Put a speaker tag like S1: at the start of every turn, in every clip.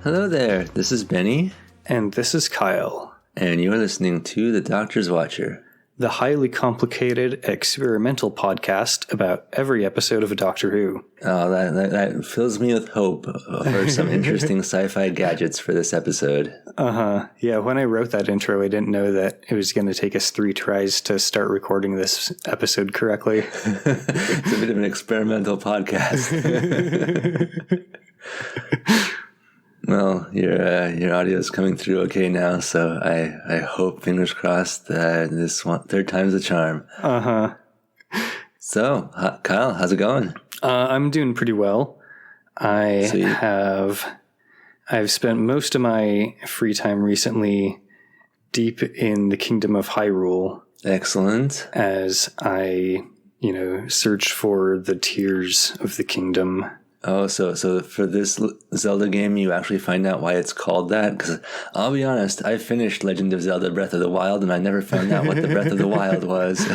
S1: Hello there, this is Benny.
S2: And this is Kyle.
S1: And you're listening to The Doctor's Watcher,
S2: the highly complicated experimental podcast about every episode of Doctor Who.
S1: Oh, that fills me with hope for some interesting sci-fi gadgets for this episode.
S2: Yeah, when I wrote that intro, I didn't know that it was going to take us 3 tries to start recording this episode correctly.
S1: It's a bit of an experimental podcast. Well, your audio is coming through okay now, so I hope, fingers crossed, that this one, third time's a charm. So, Kyle, how's it going?
S2: I'm doing pretty well. I've spent most of my free time recently deep in the Kingdom of Hyrule.
S1: Excellent.
S2: As I, search for the tears of the kingdom.
S1: Oh, so for this Zelda game, you actually find out why it's called that? Because I'll be honest, I finished Legend of Zelda Breath of the Wild, and I never found out what the Breath of the Wild was.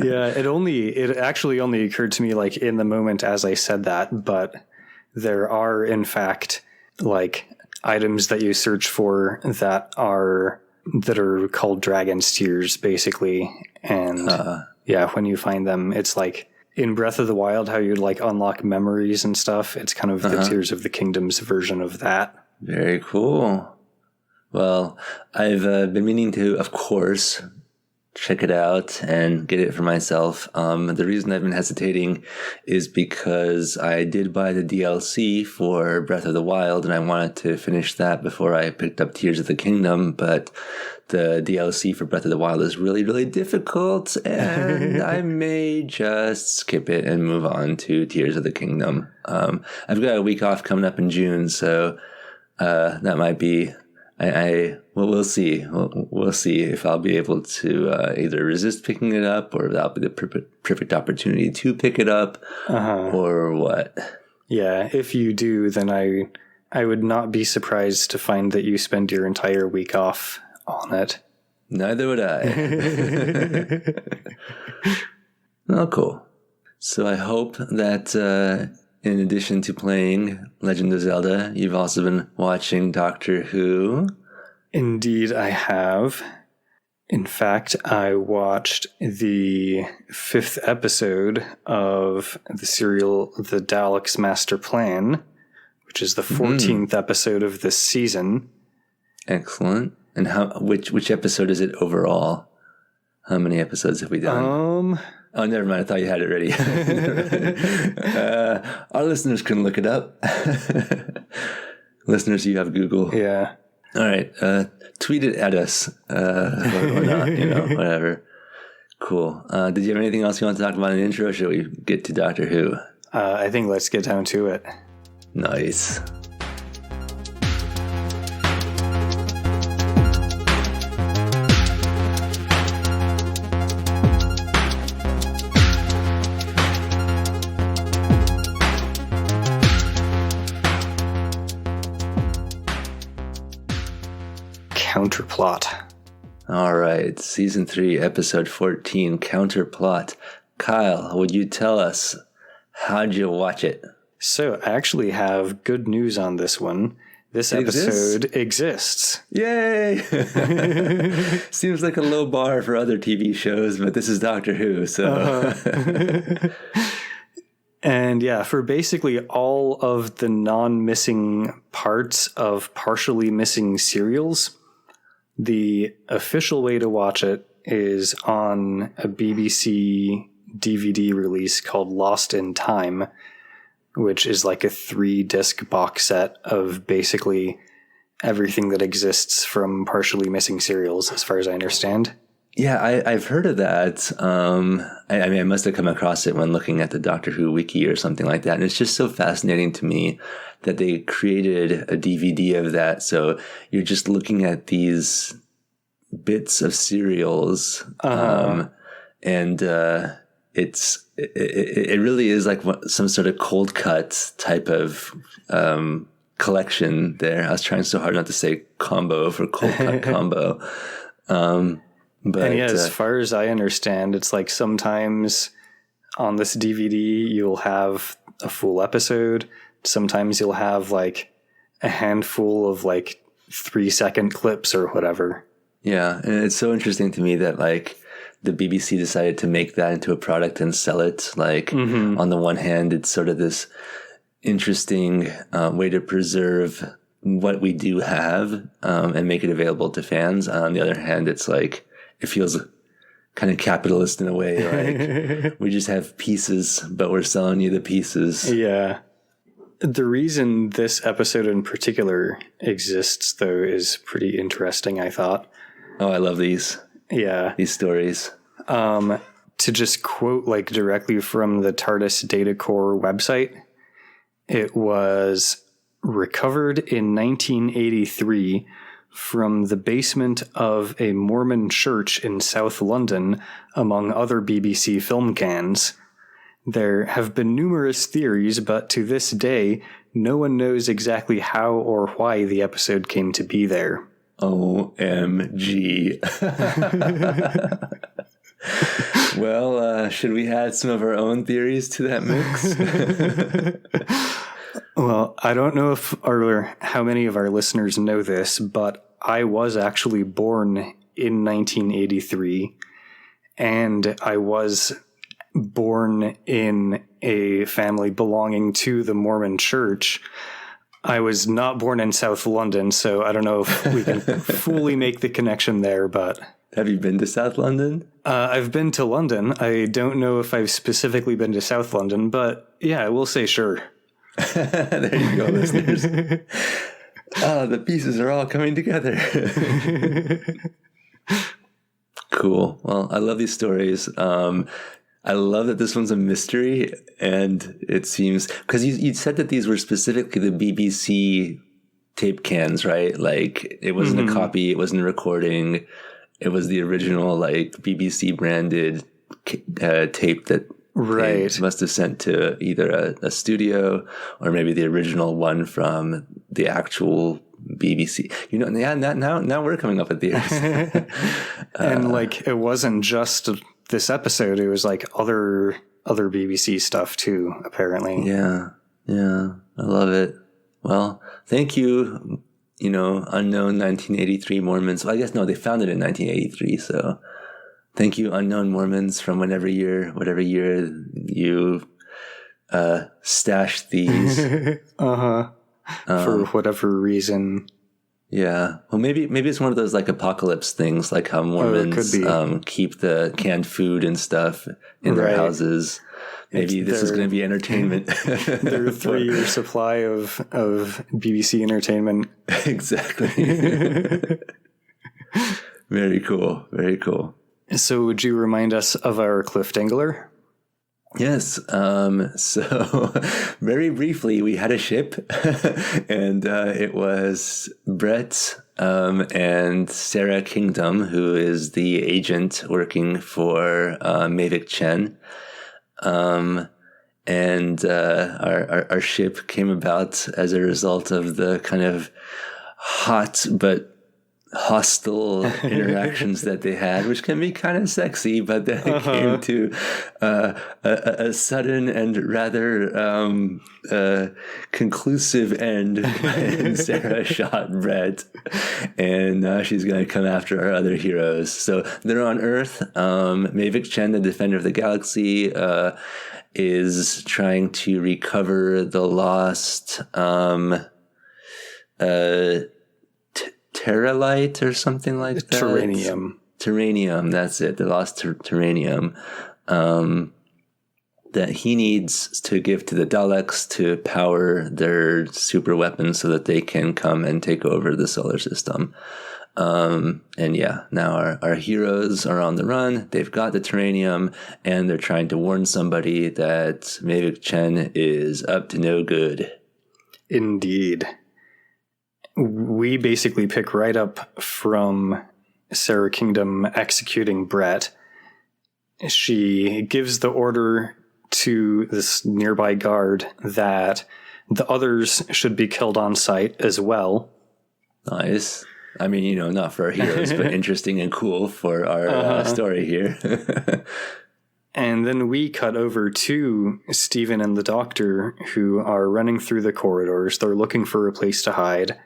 S2: Yeah, it actually only occurred to me like in the moment as I said that, but there are in fact like items that you search for that are called Dragon's Tears, basically, and when you find them, it's like. In Breath of the Wild, how you'd like unlock memories and stuff, it's kind of the Tears of the Kingdom's version of that.
S1: Very cool. Well, I've been meaning to, of course, check it out and get it for myself. The reason I've been hesitating is because I did buy the DLC for Breath of the Wild, and I wanted to finish that before I picked up Tears of the Kingdom, but the DLC for Breath of the Wild is really, really difficult, and I may just skip it and move on to Tears of the Kingdom. I've got a week off coming up in June, so that might be... we'll see. We'll see if I'll be able to either resist picking it up, or that'll be the perfect opportunity to pick it up, or what.
S2: Yeah, if you do, then I would not be surprised to find that you spend your entire week off on it.
S1: Neither would I. Oh, cool. So I hope that in addition to playing Legend of Zelda, you've also been watching Doctor Who.
S2: Indeed, I have. In fact, I watched the 5th episode of the serial The Dalek's Master Plan, which is the 14th episode of this season.
S1: Excellent. And which episode is it overall? How many episodes have we done? Oh, never mind. I thought you had it ready. Our listeners can look it up. Listeners, you have Google.
S2: Yeah.
S1: All right. Tweet it at us. Or not, whatever. Cool. Did you have anything else you want to talk about in the intro, or should we get to Doctor Who?
S2: I think let's get down to it.
S1: Nice.
S2: Counterplot.
S1: All right, Season 3, Episode 14, Counterplot. Kyle, would you tell us, how'd you watch it?
S2: So, I actually have good news on this one. This episode exists.
S1: Yay! Seems like a low bar for other TV shows, but this is Doctor Who, so...
S2: And yeah, for basically all of the non-missing parts of partially missing serials, the official way to watch it is on a BBC DVD release called Lost in Time, which is like a 3-disc box set of basically everything that exists from partially missing serials, as far as I understand.
S1: Yeah, I've heard of that. I must have come across it when looking at the Doctor Who wiki or something like that. And it's just so fascinating to me that they created a DVD of that. So you're just looking at these bits of serials. And it really is like some sort of cold cut type of collection there. I was trying so hard not to say combo for cold cut combo. But,
S2: and yeah, as far as I understand, it's like sometimes on this DVD you'll have a full episode. Sometimes you'll have like a handful of like 3-second clips or whatever.
S1: Yeah, and it's so interesting to me that like the BBC decided to make that into a product and sell it. Like on the one hand, it's sort of this interesting way to preserve what we do have and make it available to fans. On the other hand, it's like it feels kind of capitalist in a way. Like we just have pieces, but we're selling you the pieces.
S2: Yeah. The reason this episode in particular exists, though, is pretty interesting, I thought.
S1: Oh, I love these.
S2: Yeah.
S1: These stories.
S2: To just quote like directly from the TARDIS Data Core website, it was recovered in 1983 from the basement of a Mormon church in South London, among other BBC film cans. There have been numerous theories, but to this day, no one knows exactly how or why the episode came to be there.
S1: OMG. Well, should we add some of our own theories to that mix?
S2: Well, I don't know how many of our listeners know this, but I was actually born in 1983, and I was born in a family belonging to the Mormon Church. I was not born in South London, so I don't know if we can fully make the connection there, but...
S1: Have you been to South London?
S2: I've been to London. I don't know if I've specifically been to South London, but yeah, I will say sure.
S1: There you go, listeners. The pieces are all coming together. Cool. Well, I love these stories. I love that this one's a mystery, and it seems because you said that these were specifically the BBC tape cans, right? Like it wasn't a copy, it wasn't a recording, it was the original like BBC branded tape that they must have sent to either a studio or maybe the original one from the actual BBC. You know, yeah. Now we're coming up with these,
S2: and like it wasn't just this episode, it was like other BBC stuff too, apparently.
S1: Yeah. I love it. Well, thank you, unknown 1983 Mormons. Well, I guess, no, they found it in 1983, so thank you, unknown Mormons from whatever year you stashed these.
S2: For whatever reason.
S1: Yeah. Well, maybe it's one of those like apocalypse things, like how Mormons keep the canned food and stuff in their houses. Maybe this is going to be entertainment.
S2: Their 3-year supply of BBC entertainment.
S1: Exactly. Very cool. Very cool.
S2: So would you remind us of our Cliff Dingler?
S1: Yes. So very briefly, we had a ship and it was Brett and Sarah Kingdom, who is the agent working for Mavic Chen. And our ship came about as a result of the kind of hot but hostile interactions that they had, which can be kind of sexy, but then it came to a sudden and rather conclusive end when Sarah shot Brett, and she's going to come after our other heroes. So they're on Earth. Mavic Chen, the Defender of the Galaxy, is trying to recover the lost Terralite or something like that. Terranium, that's it. The lost Terranium that he needs to give to the Daleks to power their super weapons so that they can come and take over the solar system. And yeah, now our heroes are on the run. They've got the Terranium, and they're trying to warn somebody that Mavic Chen is up to no good.
S2: Indeed. We basically pick right up from Sarah Kingdom executing Brett. She gives the order to this nearby guard that the others should be killed on sight as well.
S1: Nice. I mean, not for our heroes, but interesting and cool for our story here.
S2: And then we cut over to Stephen and the doctor, who are running through the corridors. They're looking for a place to hide.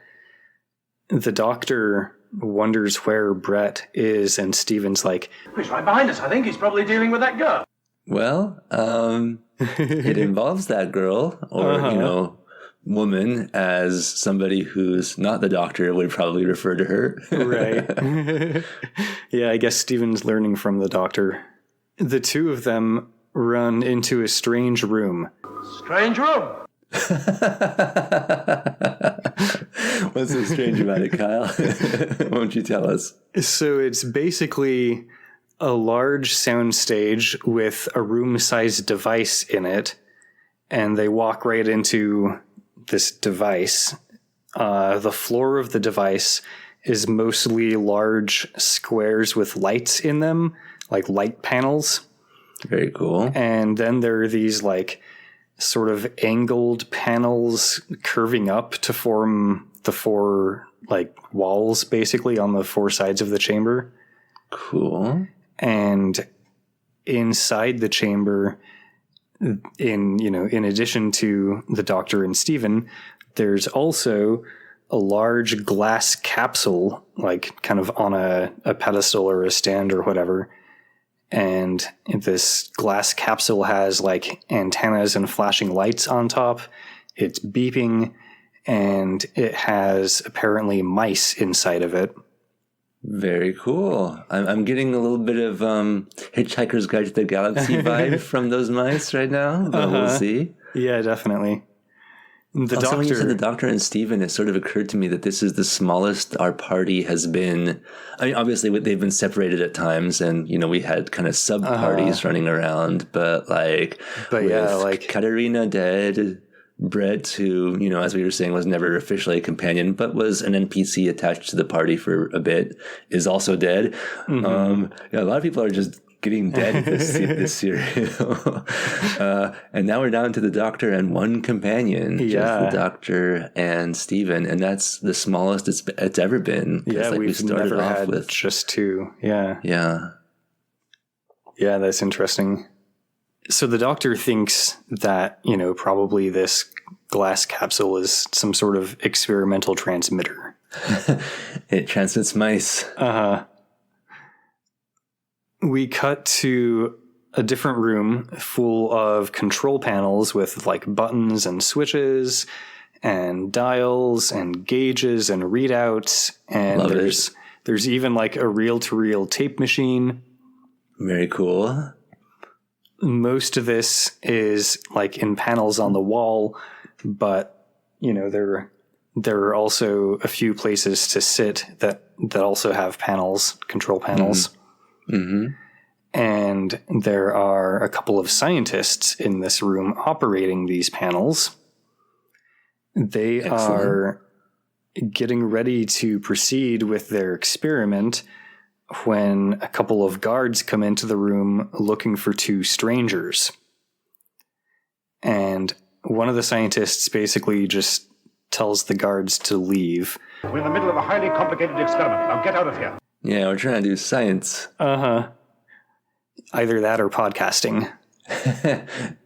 S2: The doctor wonders where Brett is, and Stephen's like,
S3: He's right behind us. I think he's probably dealing with that girl.
S1: Well, it involves that girl, or, woman, as somebody who's not the doctor would probably refer to her.
S2: Right. Yeah, I guess Stephen's learning from the doctor. The two of them run into a strange room.
S3: Strange room.
S1: What's so strange about it, Kyle? Won't you tell us?
S2: So it's basically a large soundstage with a room-sized device in it, and they walk right into this device. The floor of the device is mostly large squares with lights in them, like light panels.
S1: Very cool.
S2: And then there are these like sort of angled panels curving up to form the four like walls basically on the four sides of the chamber.
S1: Cool.
S2: And inside the chamber, in addition to the doctor and Stephen, there's also a large glass capsule, like kind of on a pedestal or a stand or whatever. And this glass capsule has like antennas and flashing lights on top. It's beeping, and it has apparently mice inside of it.
S1: Very cool. I'm getting a little bit of Hitchhiker's Guide to the Galaxy vibe from those mice right now, but we'll see.
S2: Yeah, definitely.
S1: When you said the doctor and Stephen, it sort of occurred to me that this is the smallest our party has been. I mean, obviously they've been separated at times, and we had kind of sub parties running around. But Katerina dead, Brett, who as we were saying, was never officially a companion, but was an NPC attached to the party for a bit, is also dead. Mm-hmm. A lot of people are just getting dead this serial. And now we're down to the doctor and one companion, just the doctor and Stephen, and that's the smallest it's ever been.
S2: Yeah, we started never off with just two. Yeah, that's interesting. So the doctor thinks that probably this glass capsule is some sort of experimental transmitter.
S1: It transmits mice.
S2: We cut to a different room full of control panels with like buttons and switches and dials and gauges and readouts. And there's even like a reel-to-reel tape machine.
S1: Very cool.
S2: Most of this is like in panels on the wall, but there are also a few places to sit that also have control panels.
S1: Mm-hmm.
S2: And there are a couple of scientists in this room operating these panels. They are getting ready to proceed with their experiment when a couple of guards come into the room looking for two strangers. And one of the scientists basically just tells the guards to leave.
S3: We're in the middle of a highly complicated experiment. Now get out of here.
S1: Yeah, we're trying to do science.
S2: Either that or podcasting.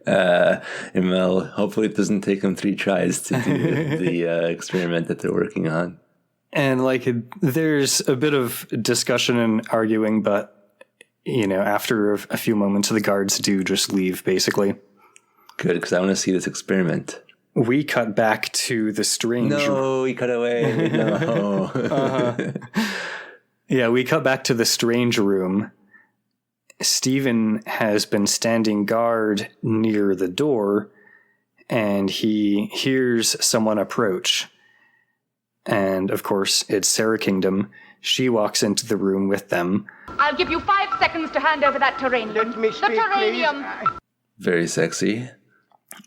S1: And well, hopefully it doesn't take them 3 tries to do the experiment that they're working on.
S2: And there's a bit of discussion and arguing, but after a few moments, the guards do just leave, basically.
S1: Good, because I want to see this experiment.
S2: We cut back to the strange...
S1: No, we cut away. No.
S2: Yeah, we cut back to the strange room. Stephen has been standing guard near the door, and he hears someone approach. And, of course, it's Sarah Kingdom. She walks into the room with them.
S4: I'll give you 5 seconds to hand over that terranium.
S3: Let me speak,
S4: the terranium.
S3: Please.
S1: Very sexy.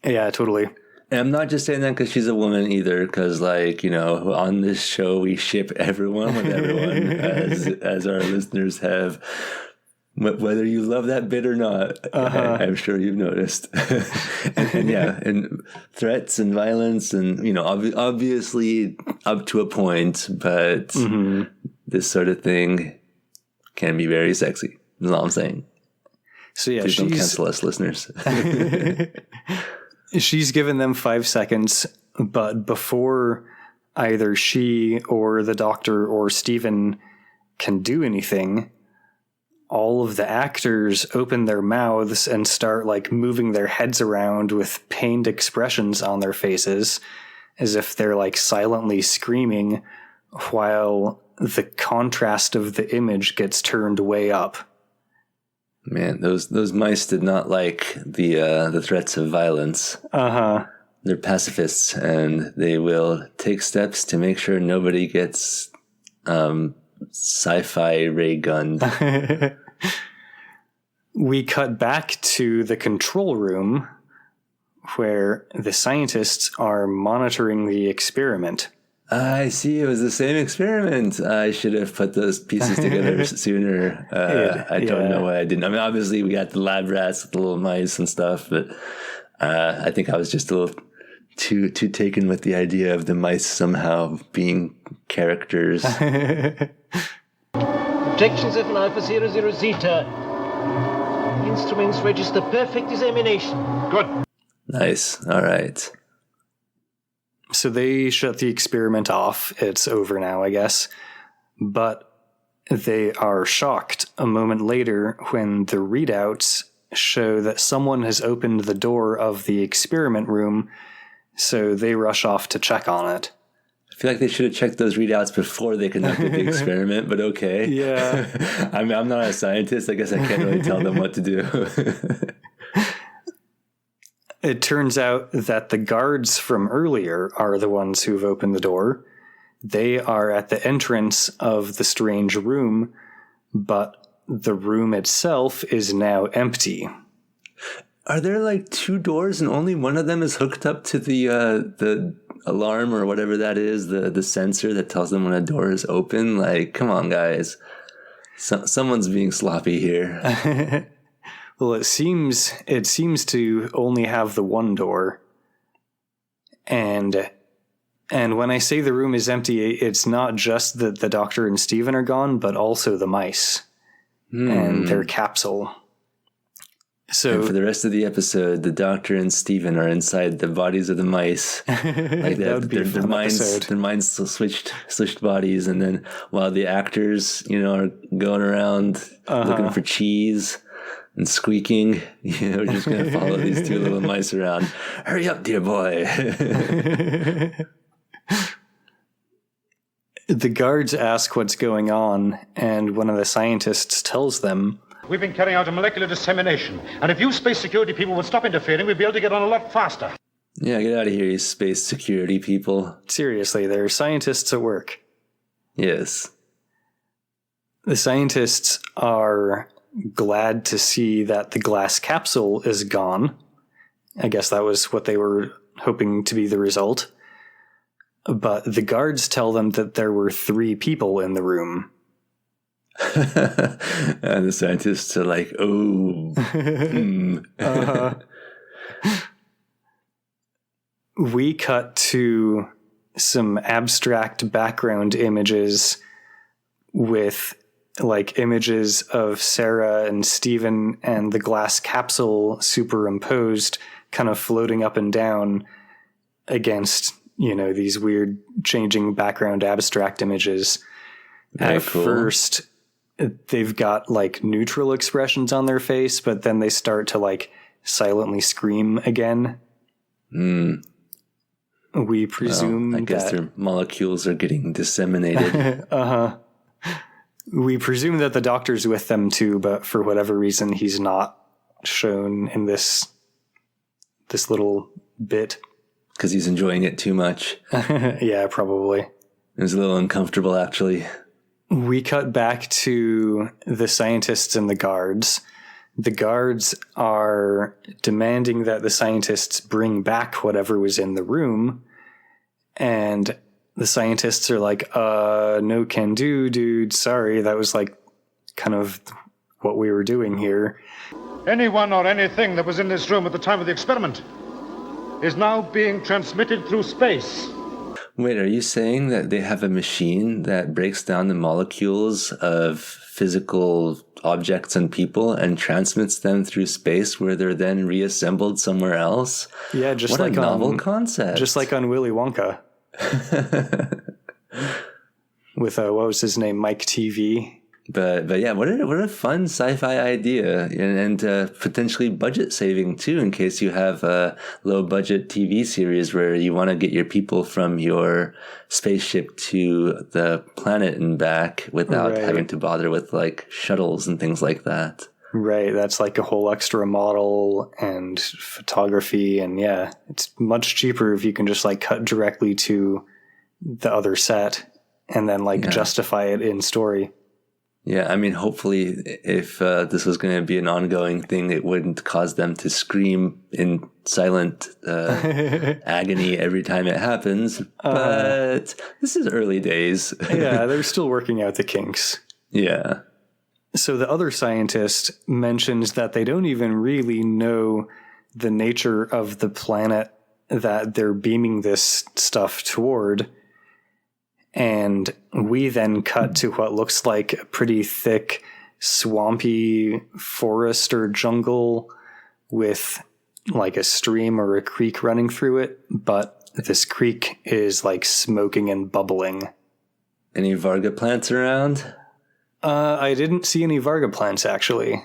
S2: Yeah, totally.
S1: And I'm not just saying that because she's a woman either, because, on this show, we ship everyone with everyone, as our listeners have, whether you love that bit or not. I'm sure you've noticed. and threats and violence and, obviously up to a point, but this sort of thing can be very sexy. That's all I'm saying.
S2: So yeah,
S1: Please don't cancel us, listeners.
S2: she's given them 5 seconds, but before either she or the doctor or Stephen can do anything, all of the actors open their mouths and start like moving their heads around with pained expressions on their faces, as if they're like silently screaming, while the contrast of the image gets turned way up.
S1: Man, those mice did not like the threats of violence. They're pacifists, and they will take steps to make sure nobody gets sci-fi ray gunned.
S2: We cut back to the control room where the scientists are monitoring the experiment.
S1: I see. It was the same experiment. I should have put those pieces together sooner. I don't know why I didn't. I mean, obviously we got the lab rats with the little mice and stuff, but I think I was just a little too taken with the idea of the mice somehow being characters.
S5: Projections F9 Alpha 00 Zeta. Instruments register perfect dissemination.
S3: Good.
S1: Nice. All right.
S2: So they shut the experiment off. It's over now, I guess. But they are shocked a moment later when the readouts show that someone has opened the door of the experiment room, so they rush off to check on it.
S1: I feel like they should have checked those readouts before they conducted the experiment, but okay.
S2: Yeah.
S1: I mean, I'm not a scientist. I guess I can't really tell them what to do.
S2: It turns out that the guards from earlier are the ones who've opened the door. They are at the entrance of the strange room, but the room itself is now empty.
S1: Are there like 2 doors and only one of them is hooked up to the alarm or whatever that is, the sensor that tells them when a door is open? Like, come on, guys. Someone's being sloppy here.
S2: Well, it seems to only have the one door. And when I say the room is empty, it's not just that the doctor and Stephen are gone, but also the mice and their capsule. So
S1: and for the rest of the episode, the doctor and Stephen are inside the bodies of the mice. Like their minds switched bodies, and then while the actors, are going around looking for cheese and squeaking, we're just going to follow these 2 little mice around. Hurry up, dear boy.
S2: The guards ask what's going on, and one of the scientists tells them,
S3: We've been carrying out a molecular dissemination, and if you space security people would stop interfering, we'd be able to get on a lot faster.
S1: Yeah, get out of here, you space security people.
S2: Seriously, they're scientists at work.
S1: Yes.
S2: The scientists are glad to see that the glass capsule is gone. I guess that was what they were hoping to be the result. But the guards tell them that there were 3 people in the room.
S1: And the scientists are like, oh.
S2: We cut to some abstract background images with like images of Sarah and Stephen and the glass capsule superimposed, kind of floating up and down against, these weird changing background abstract images.
S1: Very
S2: At
S1: cool.
S2: first, they've got like neutral expressions on their face, but then they start to like silently scream again. We presume
S1: I guess their molecules are getting disseminated.
S2: We presume that the doctor's with them too, but for whatever reason, he's not shown in this little bit.
S1: Because he's enjoying it too much.
S2: Yeah, probably.
S1: It was a little uncomfortable, actually.
S2: We cut back to the scientists and the guards. The guards are demanding that the scientists bring back whatever was in the room. And the scientists are like, no can do, dude. Sorry, that was like kind of what we were doing here.
S3: Anyone or anything that was in this room at the time of the experiment is now being transmitted through space.
S1: Wait, are you saying that they have a machine that breaks down the molecules of physical objects and people and transmits them through space where they're then reassembled somewhere else?
S2: Yeah, just
S1: what
S2: like
S1: a novel concept.
S2: Just like on Willy Wonka. With, what was his name, Mike TV.
S1: But yeah, what a fun sci-fi idea, and potentially budget saving too, in case you have a low budget TV series where you want to get your people from your spaceship to the planet and back without having to bother with like shuttles and things like that.
S2: Right, that's like a whole extra model and photography, and yeah, it's much cheaper if you can just like cut directly to the other set and then like justify it in story.
S1: Yeah, I mean, hopefully if this was going to be an ongoing thing, it wouldn't cause them to scream in silent agony every time it happens. But this is early days.
S2: Yeah, they're still working out the kinks.
S1: Yeah.
S2: So the other scientist mentions that they don't even really know the nature of the planet that they're beaming this stuff toward. And we then cut to what looks like a pretty thick, swampy forest or jungle with like a stream or a creek running through it. But this creek is like smoking and bubbling.
S1: Any Varga plants around?
S2: I didn't see any Varga plants, actually.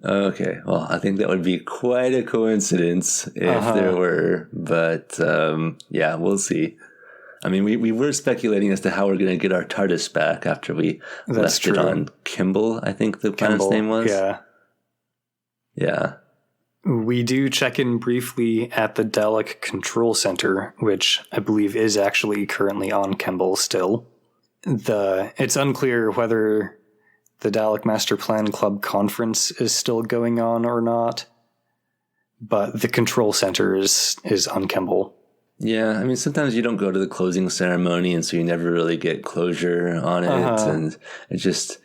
S1: Okay, well, I think that would be quite a coincidence if there were. But yeah, we'll see. I mean, we were speculating as to how we're going to get our TARDIS back after we left it on Kimball, I think the planet's name was.
S2: Yeah.
S1: Yeah.
S2: We do check in briefly at the Dalek Control Center, which I believe is actually currently on Kimball still. It's unclear whether the Dalek Master Plan Club conference is still going on or not, but the Control Center is on Kimball.
S1: Yeah, I mean, sometimes you don't go to the closing ceremony, and so you never really get closure on it, and it just,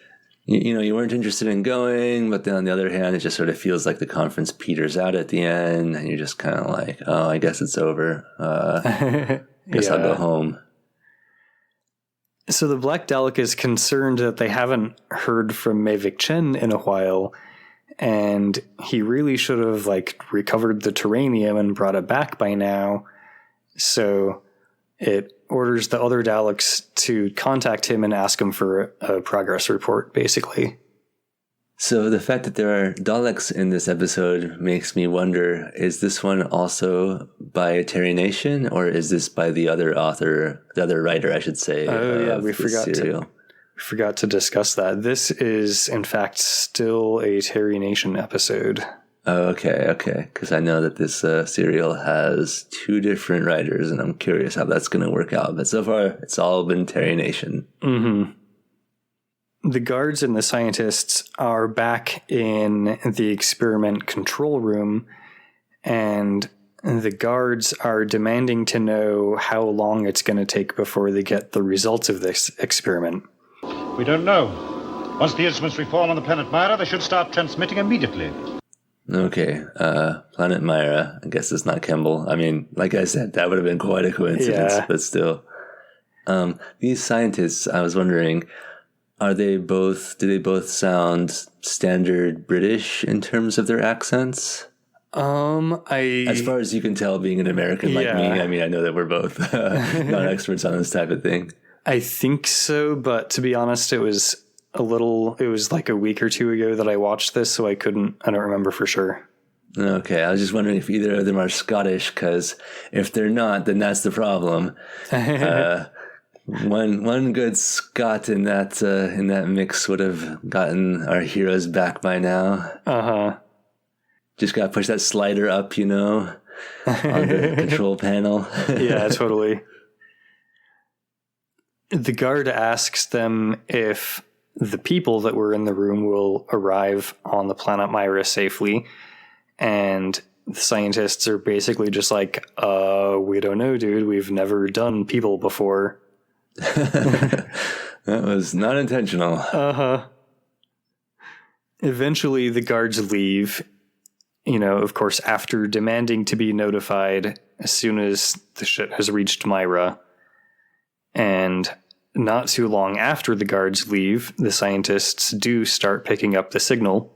S1: you weren't interested in going, but then on the other hand, it just sort of feels like the conference peters out at the end, and you're just kind of like, oh, I guess it's over. Guess I'll go home.
S2: So the Black Dalek is concerned that they haven't heard from Mavic Chen in a while, and he really should have like recovered the Terranium and brought it back by now. So it orders the other Daleks to contact him and ask him for a progress report, basically.
S1: So the fact that there are Daleks in this episode makes me wonder, is this one also by Terry Nation, or is this by the other author, the other writer, I should say?
S2: Oh, yeah, we forgot to discuss that. This is, in fact, still a Terry Nation episode.
S1: Oh, okay. Because I know that this serial has two different writers, and I'm curious how that's going to work out. But so far, it's all been Terry Nation.
S2: Mm-hmm. The guards and the scientists are back in the experiment control room, and the guards are demanding to know how long it's going to take before they get the results of this experiment.
S3: We don't know. Once the instruments reform on the planet Myra, they should start transmitting immediately.
S1: Okay, Planet Myra. I guess it's not Kimball. I mean, like I said, that would have been quite a coincidence, but still. These scientists, I was wondering, do they both sound standard British in terms of their accents?
S2: As
S1: far as you can tell, being an American like me, I mean, I know that we're both not experts on this type of thing.
S2: I think so, but to be honest, it was like a week or two ago that I watched this, so I don't remember for sure.
S1: Okay, I was just wondering if either of them are Scottish, because if they're not, then that's the problem. One good Scot in that mix would have gotten our heroes back by now. Just got to push that slider up, on the control panel.
S2: Yeah, totally. The guard asks them if the people that were in the room will arrive on the planet Myra safely, and the scientists are basically just like, we don't know, dude. We've never done people before.
S1: That was not intentional.
S2: Eventually, the guards leave, of course, after demanding to be notified as soon as the ship has reached Myra. And not too long after the guards leave, the scientists do start picking up the signal.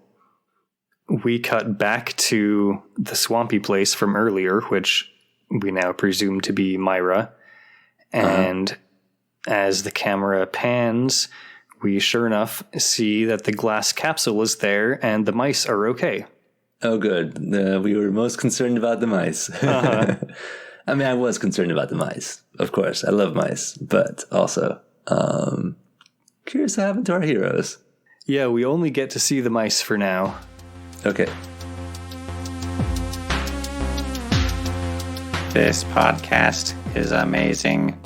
S2: We cut back to the swampy place from earlier, which we now presume to be Myra. And as the camera pans, we sure enough see that the glass capsule is there and the mice are okay.
S1: Oh, good. We were most concerned about the mice. I mean, I was concerned about the mice. Of course, I love mice, but also curious what happened to our heroes.
S2: Yeah, we only get to see the mice for now.
S1: Okay.
S6: This podcast is amazing.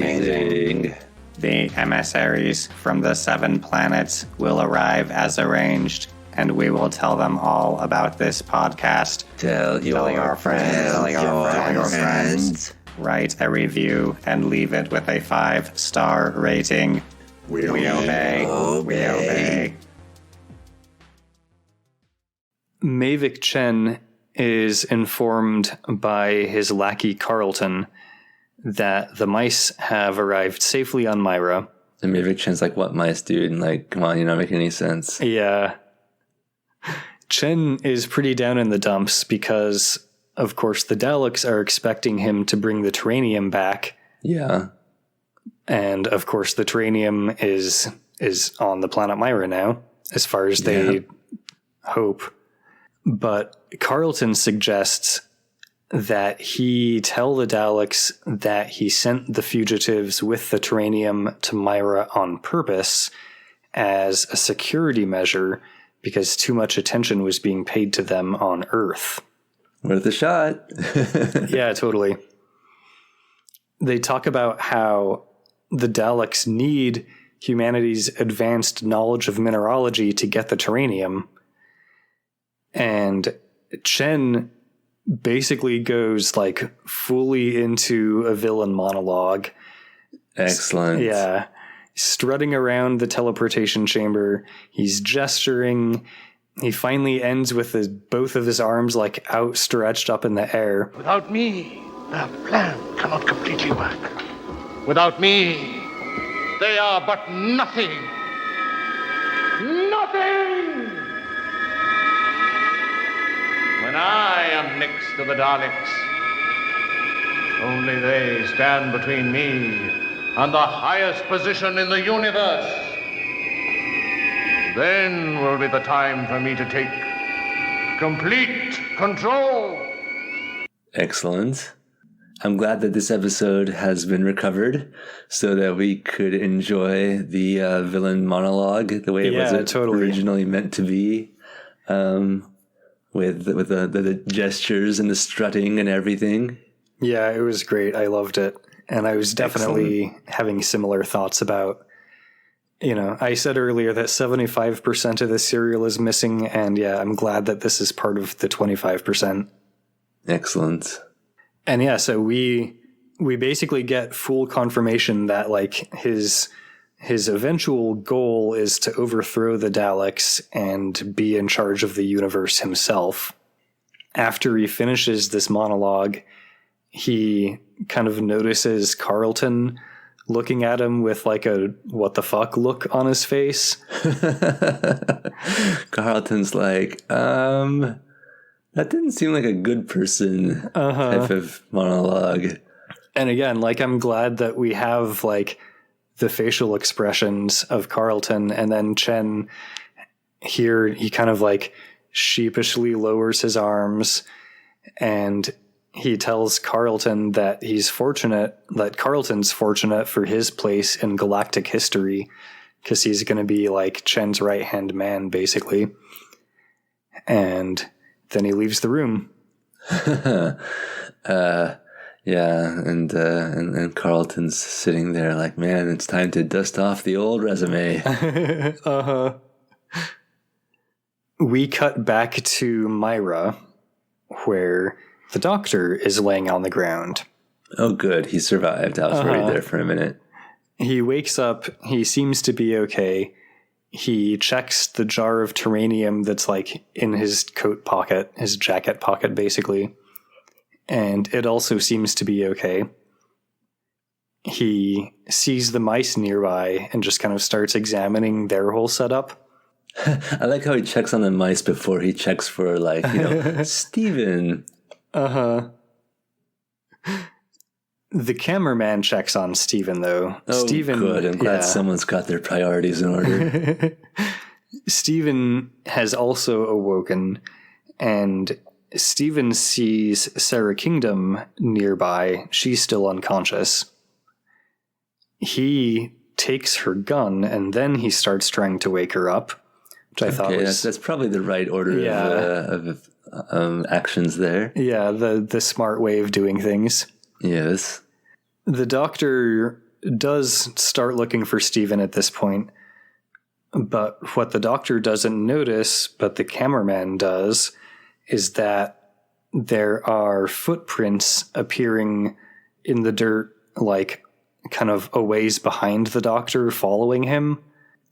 S6: Amazing. The emissaries from the 7 planets will arrive as arranged, and we will tell them all about this podcast.
S1: Tell your friends.
S6: Write a review and leave it with a 5-star rating. We obey.
S2: Mavic Chen is informed by his lackey Carlton that the mice have arrived safely on Myra.
S1: And Mavic Chen's like, what mice, dude? And like, come on, you're not making any sense.
S2: Yeah. Chen is pretty down in the dumps because, of course, the Daleks are expecting him to bring the Terranium back.
S1: Yeah.
S2: And, of course, the Terranium is on the planet Myra now, as far as they hope. But Carlton suggests that he tell the Daleks that he sent the fugitives with the Terranium to Myra on purpose as a security measure because too much attention was being paid to them on Earth.
S1: Worth a shot.
S2: Yeah, totally. They talk about how the Daleks need humanity's advanced knowledge of mineralogy to get the Terranium. And Chen basically goes like fully into a villain monologue.
S1: Excellent.
S2: Yeah. Strutting around the teleportation chamber. He's gesturing. He finally ends with both of his arms like outstretched up in the air.
S3: Without me, their plan cannot completely work. Without me, they are but nothing. Nothing! When I am next to the Daleks, only they stand between me and the highest position in the universe. Then will be the time for me to take complete control.
S1: Excellent. I'm glad that this episode has been recovered so that we could enjoy the villain monologue the way it was originally meant to be. With the gestures and the strutting and everything.
S2: Yeah, it was great. I loved it. And I was definitely having similar thoughts about, I said earlier that 75% of the serial is missing. And yeah, I'm glad that this is part of the 25%.
S1: Excellent.
S2: And yeah, so we basically get full confirmation that like his eventual goal is to overthrow the Daleks and be in charge of the universe himself. After he finishes this monologue, he kind of notices Carlton looking at him with like a what the fuck look on his face.
S1: Carlton's like, that didn't seem like a good person type of monologue.
S2: And again, like I'm glad that we have like the facial expressions of Carlton, and then Chen here, he kind of like sheepishly lowers his arms and he tells Carlton that Carlton's fortunate for his place in galactic history because he's going to be like Chen's right-hand man, basically. And then he leaves the room.
S1: Yeah, and Carlton's sitting there like, man, it's time to dust off the old resume.
S2: We cut back to Myra, where the doctor is laying on the ground.
S1: Oh, good. He survived. I was worried there for a minute.
S2: He wakes up. He seems to be okay. He checks the jar of Terranium that's like in his coat pocket, his jacket pocket, basically. And it also seems to be okay. he sees the mice nearby and just kind of starts examining their whole setup.
S1: I like how he checks on the mice before he checks for, like, Steven.
S2: Uh-huh. The cameraman checks on Steven, though.
S1: Oh,
S2: Steven,
S1: good. I'm glad someone's got their priorities in order.
S2: Steven has also awoken, and Steven sees Sarah Kingdom nearby. She's still unconscious. He takes her gun, and then he starts trying to wake her up, which I thought was...
S1: That's probably the right order of actions there.
S2: Yeah, the smart way of doing things.
S1: Yes.
S2: The doctor does start looking for Steven at this point, but what the doctor doesn't notice, but the cameraman does, is that there are footprints appearing in the dirt, like kind of a ways behind the doctor, following him.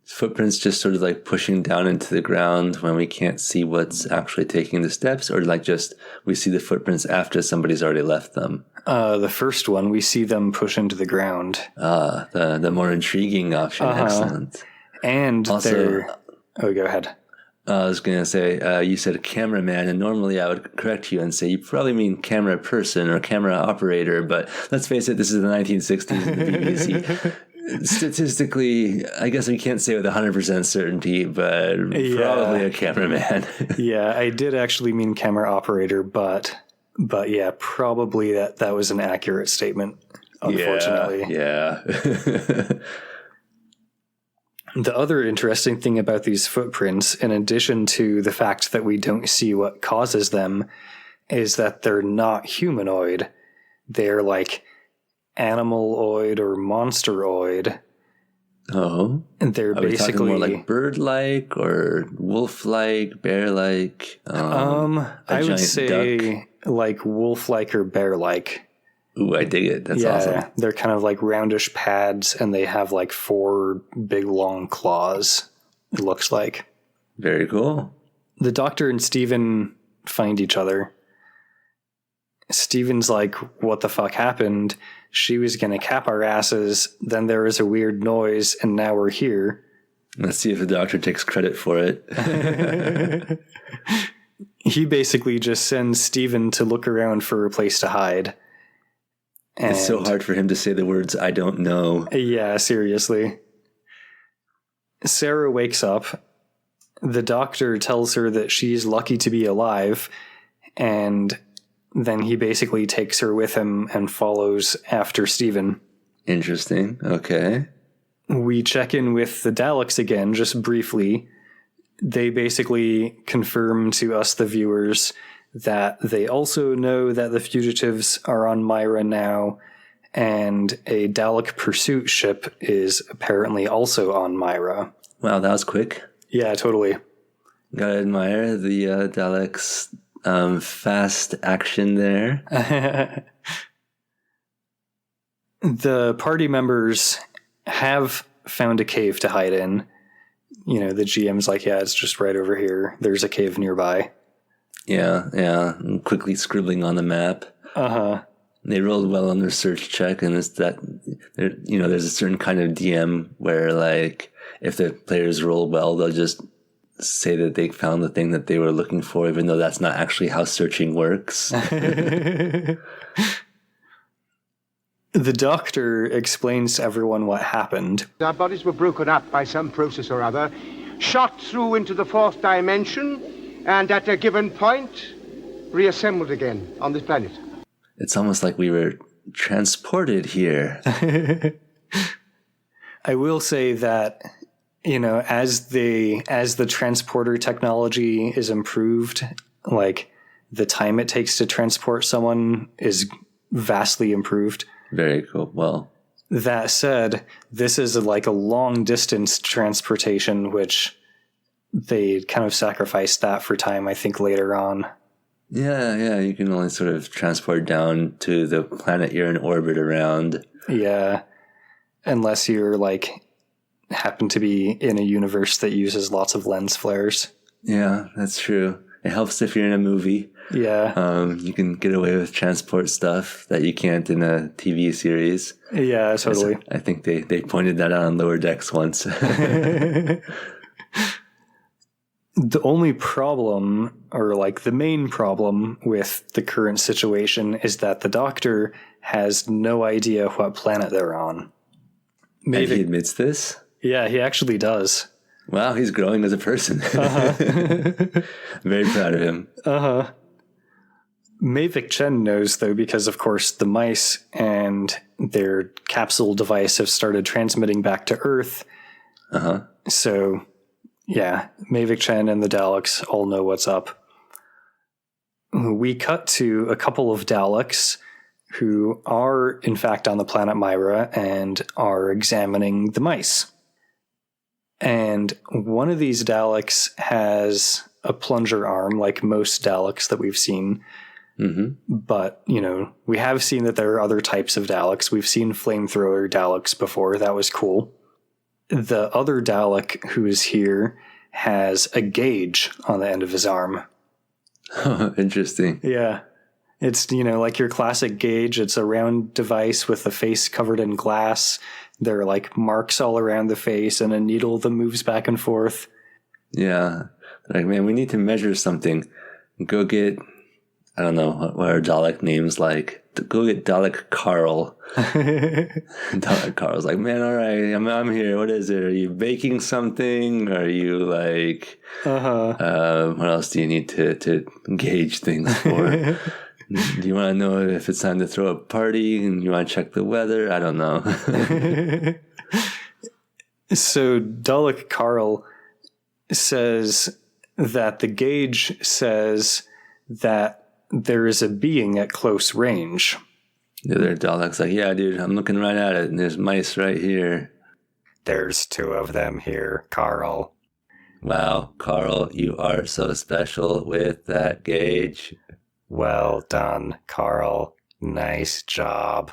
S1: Footprints just sort of like pushing down into the ground when we can't see what's actually taking the steps, or like just we see the footprints after somebody's already left them?
S2: The first one, we see them push into the ground.
S1: The more intriguing option. Excellent.
S2: And
S1: also,
S2: Oh, go ahead.
S1: I was going to say, you said cameraman, and normally I would correct you and say you probably mean camera person or camera operator, but let's face it, this is the 1960s in the BBC. Statistically, I guess we can't say with 100% certainty, but probably a cameraman.
S2: Yeah, I did actually mean camera operator, but yeah, probably that was an accurate statement, unfortunately.
S1: Yeah.
S2: The other interesting thing about these footprints, in addition to the fact that we don't see what causes them, is that they're not humanoid. They're like animaloid or monsteroid.
S1: Oh.
S2: And they're
S1: Are
S2: basically
S1: we talking more like bird-like or wolf-like, bear-like?
S2: I would say duck? Like wolf-like or bear-like.
S1: Ooh, I dig it. That's awesome.
S2: They're kind of like roundish pads, and they have like 4 big long claws, it looks like.
S1: Very cool.
S2: The doctor and Steven find each other. Steven's like, what the fuck happened? She was going to cap our asses, then there was a weird noise, and now we're here.
S1: Let's see if the doctor takes credit for it.
S2: He basically just sends Steven to look around for a place to hide. And
S1: it's so hard for him to say the words, I don't know.
S2: Yeah, seriously. Sarah wakes up. The doctor tells her that she's lucky to be alive, and then he basically takes her with him and follows after Steven.
S1: Interesting. Okay.
S2: We check in with the Daleks again, just briefly. They basically confirm to us, the viewers, that they also know that the fugitives are on Myra now, and a Dalek pursuit ship is apparently also on Myra.
S1: Wow, that was quick.
S2: Yeah, totally.
S1: Gotta admire the Daleks' fast action there.
S2: The party members have found a cave to hide in. You know, the GM's like, yeah, it's just right over here. There's a cave nearby.
S1: Yeah. And quickly scribbling on the map.
S2: Uh-huh.
S1: They rolled well on their search check, and it's that, there's a certain kind of DM where, like, if the players roll well, they'll just say that they found the thing that they were looking for, even though that's not actually how searching works.
S2: The doctor explains to everyone what happened.
S7: Our bodies were broken up by some process or other, shot through into the 4th dimension, and at a given point, reassembled again on this planet.
S1: It's almost like we were transported here.
S2: I will say that, as the transporter technology is improved, like the time it takes to transport someone is vastly improved.
S1: Very cool. Well,
S2: that said, this is like a long distance transportation, which they kind of sacrificed that for time, I think, later on.
S1: Yeah, you can only sort of transport down to the planet you're in orbit around.
S2: Yeah, unless you're happen to be in a universe that uses lots of lens flares.
S1: Yeah, that's true. It helps if you're in a movie.
S2: Yeah.
S1: You can get away with transport stuff that you can't in a TV series.
S2: Yeah, totally.
S1: I think they pointed that out on Lower Decks once.
S2: The only problem, or like the main problem with the current situation is that the Doctor has no idea what planet they're on.
S1: And he admits this?
S2: Yeah, he actually does.
S1: Wow, he's growing as a person. Very proud of him.
S2: Mavic Chen knows, though, because, of course, the mice and their capsule device have started transmitting back to Earth. So, yeah, Mavic Chen and the Daleks all know what's up. We cut to a couple of Daleks who are, in fact, on the planet Myra and are examining the mice. And one of these Daleks has a plunger arm, like most Daleks that we've seen. But, you know, we have seen that there are other types of Daleks. We've seen flamethrower Daleks before. That was cool. The other Dalek who is here has a gauge on the end of his arm.
S1: Oh, interesting.
S2: Yeah. It's, you know, like your classic gauge. It's a round device with the face covered in glass. There are like marks all around the face and a needle that moves back and forth.
S1: Yeah. Like, man, we need to measure something. Go get, I don't know, what are Dalek names like? Go get Dalek Carl. Dalek Carl's like, man, all right, I'm here. What is it? Are you baking something? Are you like, what else do you need to gauge things for? Do you want to know if it's time to throw a party and you want to check the weather? I don't know.
S2: So Dalek Carl says that the gauge says that there is a being at close range.
S1: The other Dalek's like, yeah, dude, I'm looking right at it, and there's mice right here.
S6: There's 2 of them here, Carl.
S1: Wow, Carl, you are so special with that gauge.
S6: Well done, Carl. Nice job.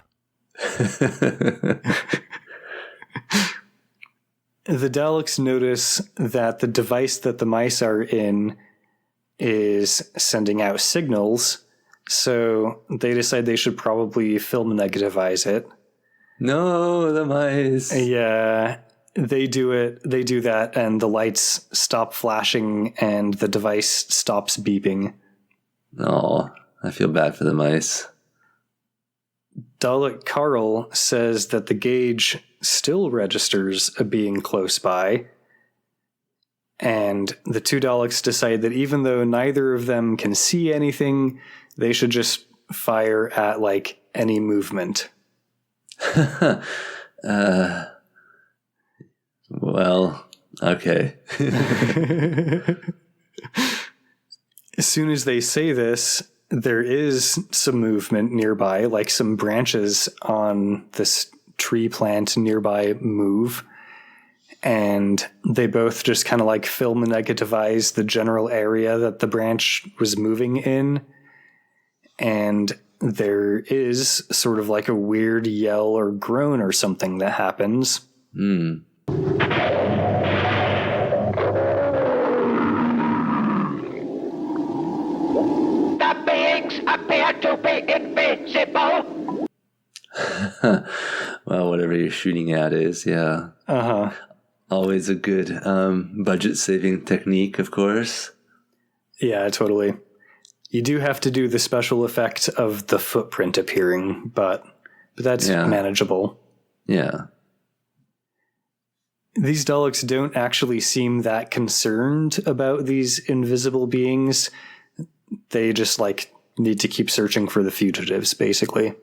S2: The Daleks notice that the device that the mice are in is sending out signals, so they decide they should probably film negativize it.
S1: No, the mice.
S2: Yeah, they do it. They do that, and the lights stop flashing, and the device stops beeping.
S1: Oh, I feel bad for the mice.
S2: Dalek Carl says that the gauge still registers a being close by, and the 2 Daleks decide that even though neither of them can see anything, they should just fire at, like, any movement.
S1: Well, okay.
S2: As soon as they say this, there is some movement nearby, like some branches on this tree plant nearby move. And they both just kind of like film negativize the general area that the branch was moving in. And there is sort of like a weird yell or groan or something that happens.
S7: The beings appear to be invisible.
S1: Well, whatever you're shooting at is, yeah. Always a good budget-saving technique, of course.
S2: Yeah, totally. You do have to do the special effect of the footprint appearing, but that's manageable.
S1: Yeah.
S2: These Daleks don't actually seem that concerned about these invisible beings. They just, like, need to keep searching for the fugitives, basically.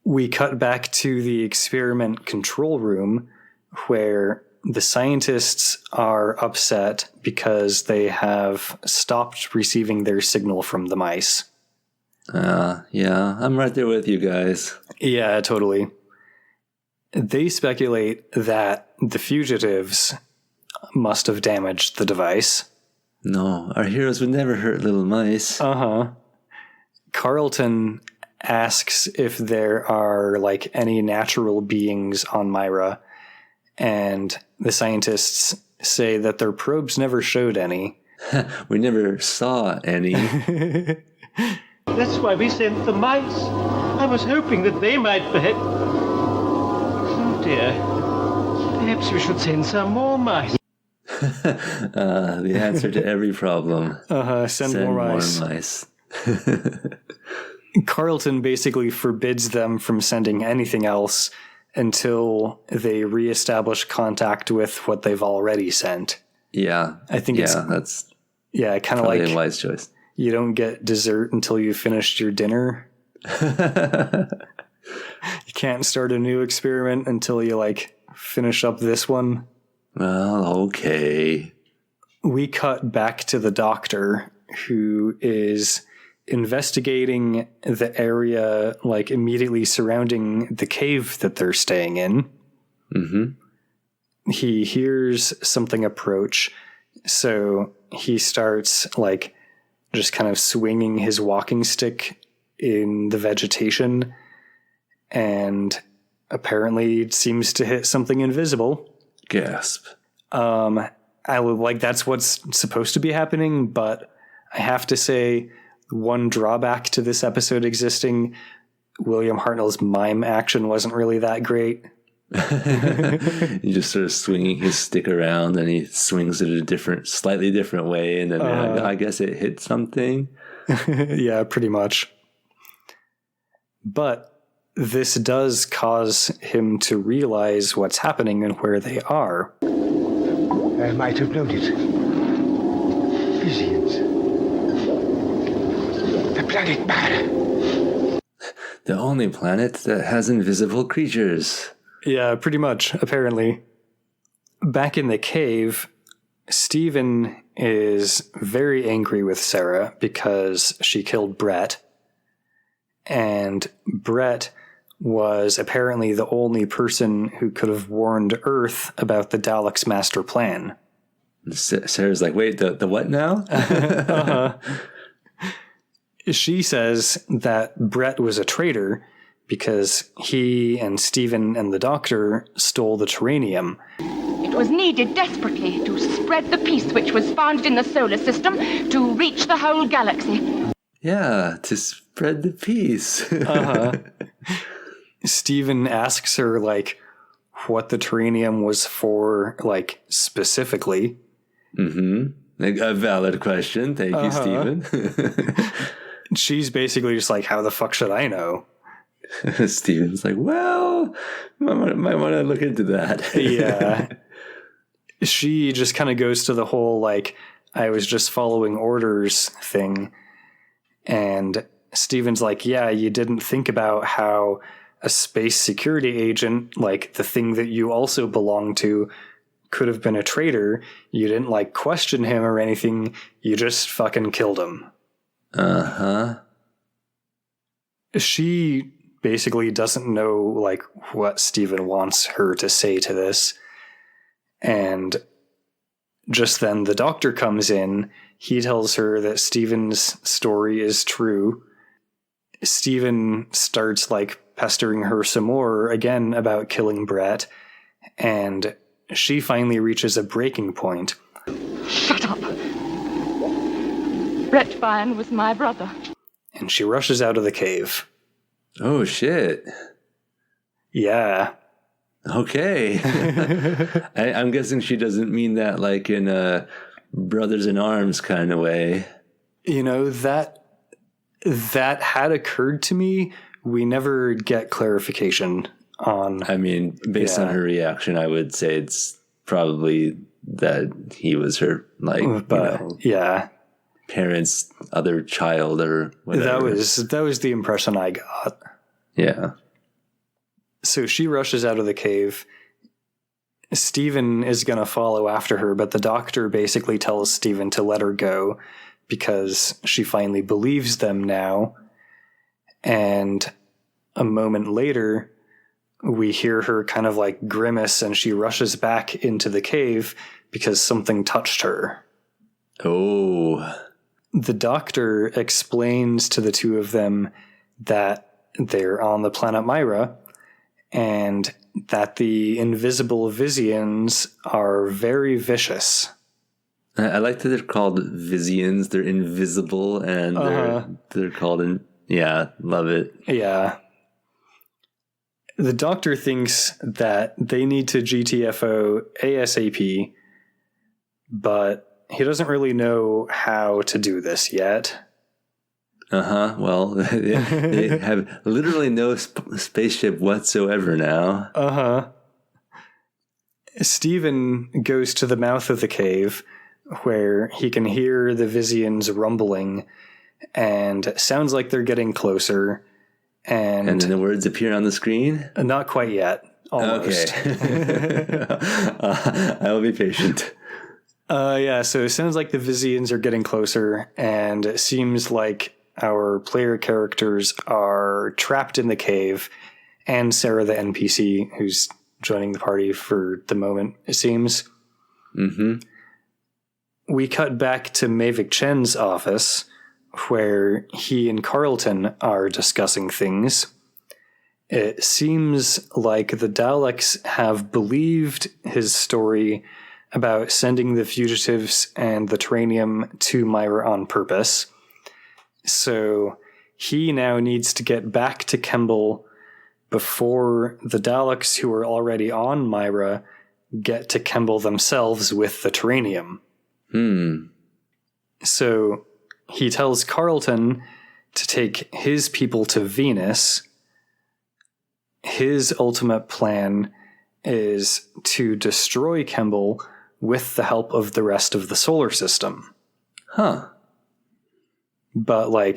S2: We cut back to the experiment control room, where the scientists are upset because they have stopped receiving their signal from the mice.
S1: Yeah, I'm right there with you guys.
S2: Yeah, totally. They speculate that the fugitives must have damaged the device.
S1: No, our heroes would never hurt little mice.
S2: Carlton asks if there are, like, any natural beings on Myra, and the scientists say that their probes never showed any.
S1: We never saw any.
S5: That's why we sent the mice. I was hoping that they might perhaps... Oh, dear. Perhaps we should send some more mice.
S1: The answer to every problem.
S2: Send more mice. Carlton basically forbids them from sending anything else until they reestablish contact with what they've already sent.
S1: Yeah.
S2: I think
S1: that's
S2: kind of
S1: probably
S2: like
S1: a wise choice.
S2: You don't get dessert until you've finished your dinner. You can't start a new experiment until you finish up this one.
S1: Well, okay.
S2: We cut back to the doctor, who is investigating the area immediately surrounding the cave that they're staying in. Mm-hmm. He hears something approach, so he starts just kind of swinging his walking stick in the vegetation, and apparently it seems to hit something invisible.
S1: Gasp.
S2: I would that's what's supposed to be happening, but I have to say, one drawback to this episode existing, William Hartnell's mime action wasn't really that great.
S1: He just sort of swinging his stick around, and he swings it a slightly different way, and then I guess it hit something.
S2: Yeah, pretty much. But this does cause him to realize what's happening and where they are.
S7: I might have known it. Visions. The planet Mara.
S1: The only planet that has invisible creatures.
S2: Yeah, pretty much, apparently. Back in the cave, Stephen is very angry with Sarah because she killed Brett. And Brett was apparently the only person who could have warned Earth about the Dalek's master plan.
S1: Sarah's like, wait, the what now?
S2: She says that Brett was a traitor because he and Stephen and the doctor stole the terranium.
S4: It was needed desperately to spread the peace which was founded in the solar system to reach the whole galaxy.
S1: Yeah, to spread the peace.
S2: Stephen asks her, what the terranium was for, specifically.
S1: Mm-hmm. A valid question. Thank you, Stephen.
S2: She's basically just how the fuck should I know?
S1: Stephen's like, well, might want to look into that.
S2: Yeah. She just kind of goes to the whole, I was just following orders thing. And Stephen's like, yeah, you didn't think about how a space security agent, the thing that you also belong to, could have been a traitor. You didn't, question him or anything. You just fucking killed him.
S1: Uh-huh.
S2: She basically doesn't know, what Stephen wants her to say to this. And just then the doctor comes in. He tells her that Stephen's story is true. Stephen starts, pestering her some more, again, about killing Brett. And she finally reaches a breaking point.
S4: Shut up. Brett Byrne was my brother.
S2: And she rushes out of the cave.
S1: Oh, shit.
S2: Yeah.
S1: Okay. I'm guessing she doesn't mean that in a brothers in arms kind of way.
S2: That had occurred to me. We never get clarification on...
S1: I mean, based on her reaction, I would say it's probably that he was her,
S2: yeah,
S1: parents' other child or whatever.
S2: That was the impression I got.
S1: Yeah.
S2: So she rushes out of the cave. Stephen is going to follow after her, but the doctor basically tells Stephen to let her go because she finally believes them now. And a moment later, we hear her kind of grimace, and she rushes back into the cave because something touched her.
S1: Oh.
S2: The doctor explains to the two of them that they're on the planet Myra, and that the invisible Visians are very vicious.
S1: I like that they're called Vizians. They're invisible, and they're called yeah, love it.
S2: Yeah. The Doctor thinks that they need to GTFO ASAP, but he doesn't really know how to do this yet.
S1: Well, they have literally no spaceship whatsoever now.
S2: Stephen goes to the mouth of the cave, where he can hear the Vizians rumbling, and sounds like they're getting closer. And
S1: then the words appear on the screen?
S2: Not quite yet. Almost.
S1: Okay. I will be patient.
S2: So it sounds like the Vizians are getting closer, and it seems like our player characters are trapped in the cave, and Sarah, the NPC, who's joining the party for the moment, it seems.
S1: Mm-hmm.
S2: We cut back to Mavic Chen's office, where he and Carlton are discussing things. It seems like the Daleks have believed his story about sending the fugitives and the Terranium to Myra on purpose. So he now needs to get back to Kemble before the Daleks who are already on Myra get to Kemble themselves with the Terranium. So he tells Carlton to take his people to Venus. His ultimate plan is to destroy Kemble with the help of the rest of the solar system. But,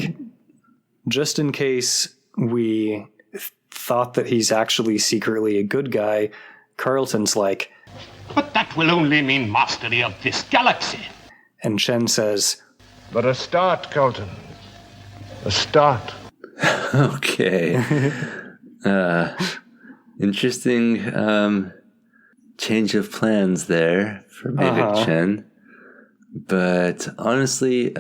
S2: just in case we thought that he's actually secretly a good guy, Carlton's like,
S3: But that will only mean mastery of this galaxy.
S2: And Chen says,
S7: But a start, Carlton. A start.
S1: Okay. Interesting change of plans there for Mavic Chen. But honestly,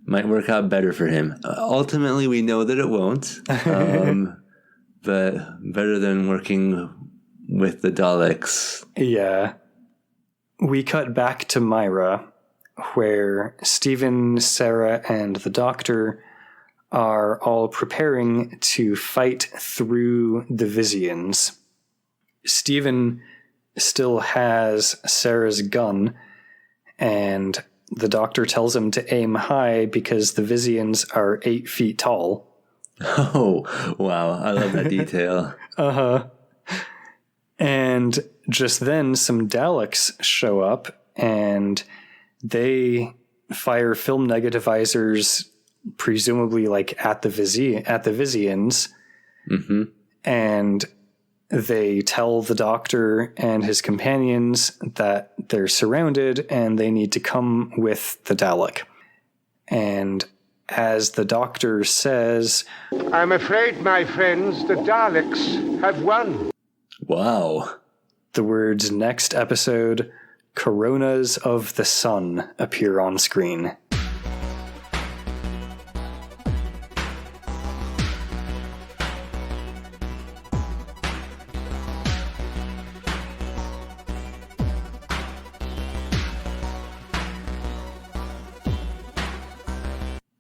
S1: might work out better for him. Ultimately, we know that it won't. But better than working with the Daleks.
S2: Yeah. We cut back to Myra, where Stephen, Sarah, and the Doctor are all preparing to fight through the Vizians. Stephen still has Sarah's gun, and the Doctor tells him to aim high because the Vizians are 8 feet tall.
S1: Oh, wow. I love that detail.
S2: And just then, some Daleks show up, and they fire film negativizers, presumably at the Vizians.
S1: Mm-hmm.
S2: And they tell the Doctor and his companions that they're surrounded and they need to come with the Dalek. And as the Doctor says,
S7: I'm afraid, my friends, the Daleks have won.
S1: Wow.
S2: The words "next episode, Coronas of the Sun" appear on screen.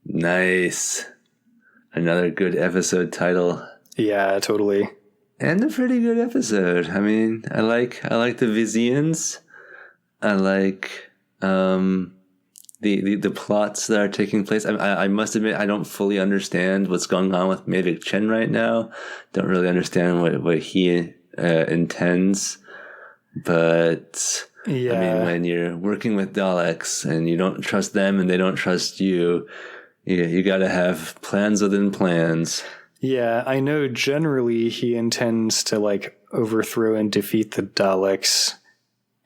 S1: Nice. Another good episode title.
S2: Yeah, totally.
S1: And a pretty good episode. I mean, I like the Vizians. I like the plots that are taking place. I must admit, I don't fully understand what's going on with Mavic Chen right now. Don't really understand what he intends. But
S2: yeah.
S1: I mean, when you're working with Daleks and you don't trust them and they don't trust you, you got to have plans within plans.
S2: Yeah, I know generally he intends to overthrow and defeat the Daleks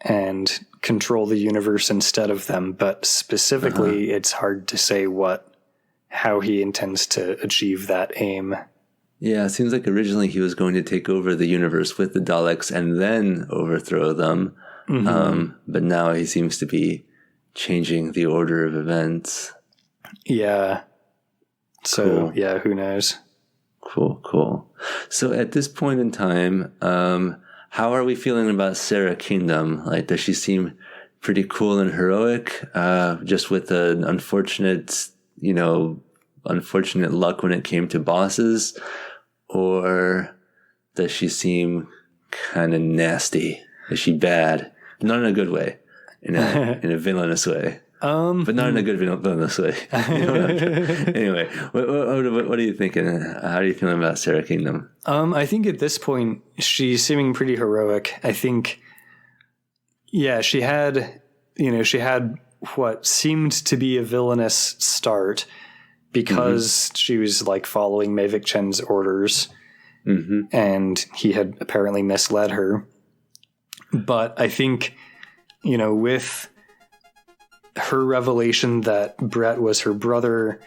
S2: and control the universe instead of them, but specifically it's hard to say how he intends to achieve that aim.
S1: Yeah, it seems like originally he was going to take over the universe with the Daleks and then overthrow them. Mm-hmm. But now he seems to be changing the order of events.
S2: Yeah. So,
S1: cool.
S2: Yeah, who knows?
S1: Cool. So at this point in time, how are we feeling about Sarah Kingdom? Does she seem pretty cool and heroic, just with an unfortunate luck when it came to bosses? Or does she seem kind of nasty? Is she bad? Not in a good way, in a villainous way. But not in a good villainous way. Anyway, what are you thinking? How are you feeling about Sarah Kingdom?
S2: I think at this point she's seeming pretty heroic. I think, yeah, she had what seemed to be a villainous start because she was like following Mavic Chen's orders, and he had apparently misled her. But I think, with her revelation that Brett was her brother,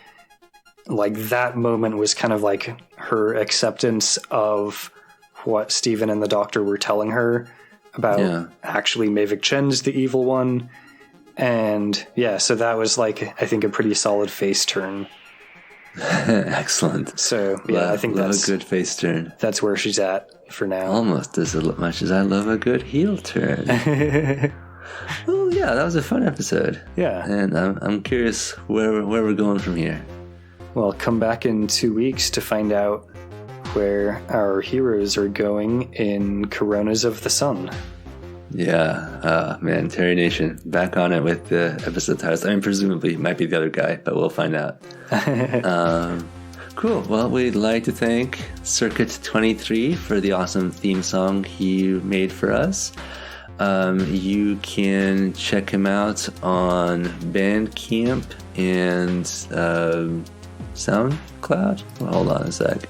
S2: like that moment was kind of like her acceptance of what Steven and the Doctor were telling her about actually Mavic Chen's the evil one. And yeah, so that was like, I think, a pretty solid face turn.
S1: Excellent.
S2: So yeah, I think that's
S1: a good face turn.
S2: That's where she's at for now.
S1: Almost as much as I love a good heel turn. Well, yeah, that was a fun episode.
S2: Yeah.
S1: And I'm curious where we're going from here.
S2: Well, come back in 2 weeks to find out where our heroes are going in Coronas of the Sun.
S1: Yeah. Man, Terry Nation, back on it with the episode titles. I mean, presumably it might be the other guy, but we'll find out. Cool. Well, we'd like to thank Circuit 23 for the awesome theme song he made for us. You can check him out on Bandcamp and SoundCloud. Well, hold on a sec.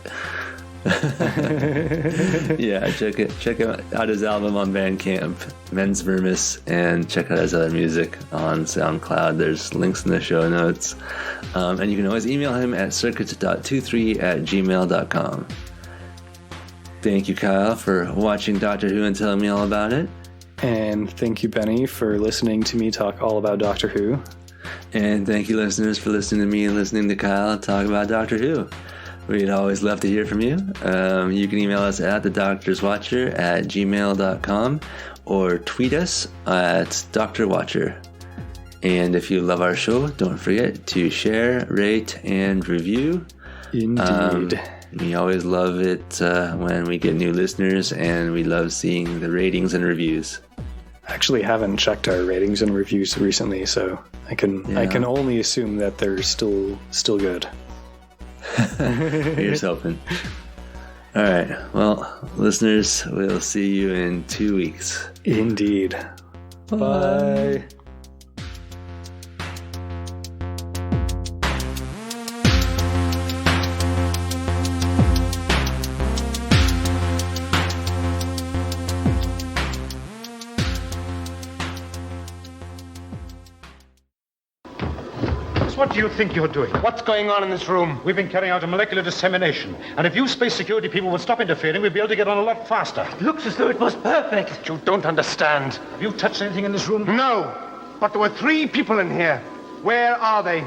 S1: Yeah, check out his album on Bandcamp, Men's Vermis, and check out his other music on SoundCloud. There's links in the show notes. And you can always email him at circuit.23@gmail.com. Thank you, Kyle, for watching Doctor Who and telling me all about it.
S2: And thank you, Benny, for listening to me talk all about Doctor Who.
S1: And thank you, listeners, for listening to me and listening to Kyle talk about Doctor Who. We'd always love to hear from you. You can email us at thedoctorswatcher@gmail.com or tweet us at drwatcher. And if you love our show, don't forget to share, rate, and review.
S2: Indeed.
S1: We always love it when we get new listeners, and we love seeing the ratings and reviews.
S2: I actually haven't checked our ratings and reviews recently, so I can only assume that they're still good.
S1: Here's hoping. All right. Well, listeners, we'll see you in 2 weeks.
S2: Indeed. Bye.
S3: What do you think you're doing?
S7: What's going on in this room?
S3: We've been carrying out a molecular dissemination, and if you space security people would stop interfering, we'd be able to get on a lot faster.
S5: It looks as though it was perfect.
S7: You don't understand.
S3: Have you touched anything in this room?
S7: No, but there were 3 people in here. Where are they?